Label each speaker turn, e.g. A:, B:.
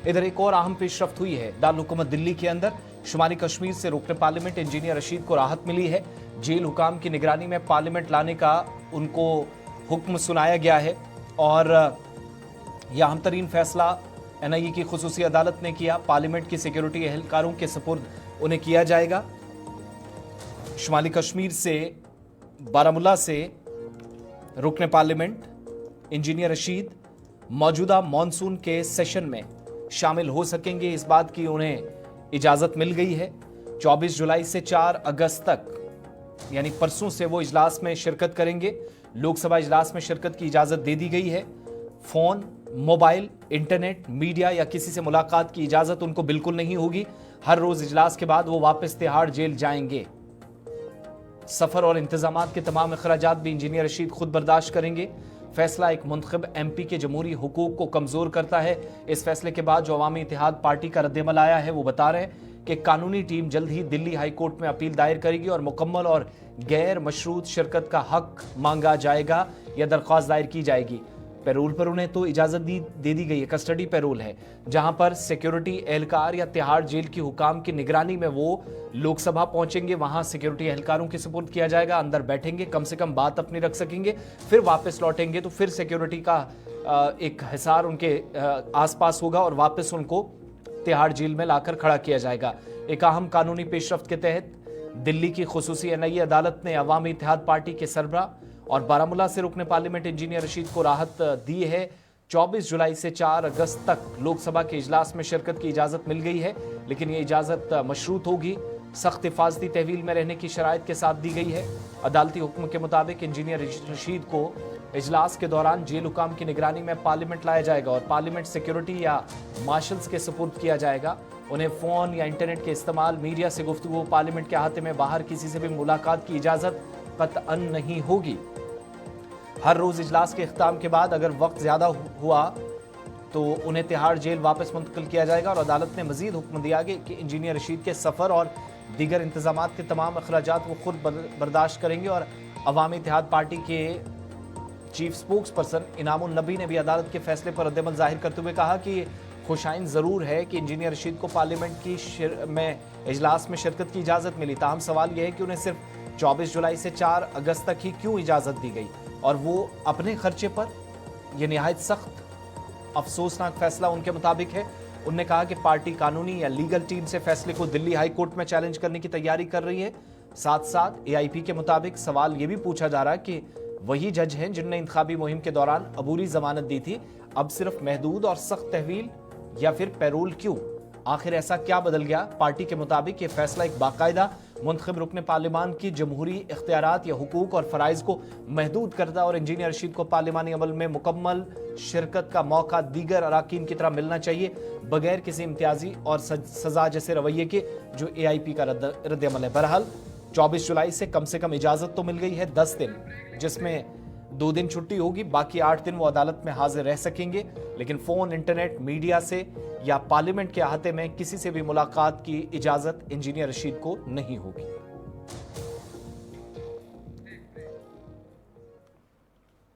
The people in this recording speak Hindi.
A: इधर एक और अहम पेशरफ्त हुई है दारुल हुकूमत दिल्ली के अंदर। शुमाली कश्मीर से रुकन पार्लियामेंट इंजीनियर रशीद को राहत मिली है। जेल हुकाम की निगरानी में पार्लियामेंट लाने का उनको हुक्म सुनाया गया है और यह अहम तरीन फैसला NIA की खुसूसी अदालत ने किया। पार्लियामेंट की सिक्योरिटी एहलकारों के सुपुर्द उन्हें किया जाएगा। शुमाली कश्मीर से बारामुल्ला से रुकन पार्लियामेंट इंजीनियर रशीद मौजूदा मॉनसून के सेशन में शामिल हो सकेंगे, इस बात की उन्हें इजाजत मिल गई है। 24 जुलाई से 4 अगस्त तक यानी परसों से वो इजलास में शिरकत करेंगे। लोकसभा इजलास में शिरकत की इजाजत दे दी गई है। फोन, मोबाइल, इंटरनेट, मीडिया या किसी से मुलाकात की इजाजत उनको बिल्कुल नहीं होगी। हर रोज इजलास के बाद वो वापस तिहाड़ जेल जाएंगे। सफर और इंतजामात के तमाम अखराजात भी इंजीनियर रशीद खुद बर्दाश्त करेंगे। फैसला एक मुंतखब MP के जमहूरी हुकूक को कमजोर करता है। इस फैसले के बाद जो अवामी इत्तेहाद पार्टी का रद्देमल आया है वो बता रहे हैं कि कानूनी टीम जल्द ही दिल्ली हाई कोर्ट में अपील दायर करेगी और मुकम्मल और गैर मशरूत शिरकत का हक मांगा जाएगा या दरख्वास्त दायर की जाएगी। पैरोल पर उन्हें तो इजाजत दे दी गई है, कस्टडी पैरोल है, जहां पर सिक्योरिटी एहलकार या तिहाड़ जेल की हुकाम की निगरानी में वो लोकसभा पहुंचेंगे। वहां सिक्योरिटी एहलकारों के सुपुर्द किया जाएगा, अंदर बैठेंगे, कम से कम बात अपनी रख सकेंगे, फिर वापस लौटेंगे तो फिर सिक्योरिटी का एक हिसार उनके आसपास होगा और वापस उनको तिहाड़ जेल में लाकर खड़ा किया जाएगा। एक अहम कानूनी पेशरफ्त के तहत दिल्ली की खुसूसी NIA अदालत ने अवामी इत्तेहाद पार्टी के सरबराह और बारामुल्ला से रुकन पार्लियामेंट इंजीनियर रशीद को राहत दी है। 24 जुलाई से 4 अगस्त तक लोकसभा के इजलास में शिरकत की इजाजत मिल गई है, लेकिन ये इजाजत मशरूत होगी, सख्त हिफाजती तहवील में रहने की शराइत के साथ दी गई है। अदालती हुक्म के मुताबिक इंजीनियर रशीद को इजलास के दौरान जेल हुकाम की निगरानी में पार्लियामेंट लाया जाएगा और पार्लियामेंट सिक्योरिटी या मार्शल्स के सुपुर्द किया जाएगा। उन्हें फोन या इंटरनेट के इस्तेमाल, मीडिया से गुफ्तगू, पार्लियामेंट के अहाते में बाहर किसी से भी मुलाकात की इजाजत कतअन नहीं होगी। हर रोज इजलास के इख्तिताम के बाद अगर वक्त ज्यादा हुआ तो उन्हें तिहाड़ जेल वापस मुंतकिल किया जाएगा और अदालत ने मजीद हुक्म दिया कि इंजीनियर रशीद के सफर और दीगर इंतजामात के तमाम अखराजात वो खुद बर्दाश्त करेंगे। और अवामी इत्तेहाद पार्टी के चीफ स्पोक्स पर्सन इनामुल नबी ने भी अदालत के फैसले पर रद्देमल जाहिर करते हुए कहा कि खुशाइन जरूर है कि इंजीनियर रशीद को पार्लियामेंट की में इजलास में शिरकत की इजाजत मिली, ताहम सवाल यह है कि उन्हें सिर्फ 24 जुलाई से 4 अगस्त तक ही क्यों इजाजत दी गई और वो अपने खर्चे पर। यह निहायत सख्त अफसोसनाक फैसला उनके मुताबिक है। उन्होंने कहा कि पार्टी कानूनी या लीगल टीम से फैसले को दिल्ली हाई कोर्ट में चैलेंज करने की तैयारी कर रही है। साथ साथ AIP के मुताबिक सवाल यह भी पूछा जा रहा है कि वही जज हैं जिनने इंतखाबी मुहिम के दौरान अबूरी जमानत दी थी, अब सिर्फ महदूद और सख्त तहवील या फिर पैरोल क्यों? आखिर ऐसा क्या बदल गया? पार्टी के मुताबिक ये फैसला एक बाकायदा मुंतखब रुकन पार्लियामान की जमहूरी इख्तियारात या हुकूक और फ़राइज़ को महदूद करता और इंजीनियर रशीद को पार्लियामानी अमल में मुकम्मल शिरकत का मौका दीगर अराकीन की तरह मिलना चाहिए, बगैर किसी इम्तियाजी और सजा जैसे रवैये के जो AIP का रद्द-ए-अमल है। बहरहाल 24 जुलाई से कम इजाज़त तो मिल गई है 10 दिन, जिसमें 2 दिन छुट्टी होगी, बाकी 8 दिन वो अदालत में हाजिर रह सकेंगे, लेकिन फ़ोन, इंटरनेट, मीडिया से या पार्लियामेंट के अहाते में किसी से भी मुलाकात की इजाज़त इंजीनियर रशीद को नहीं होगी।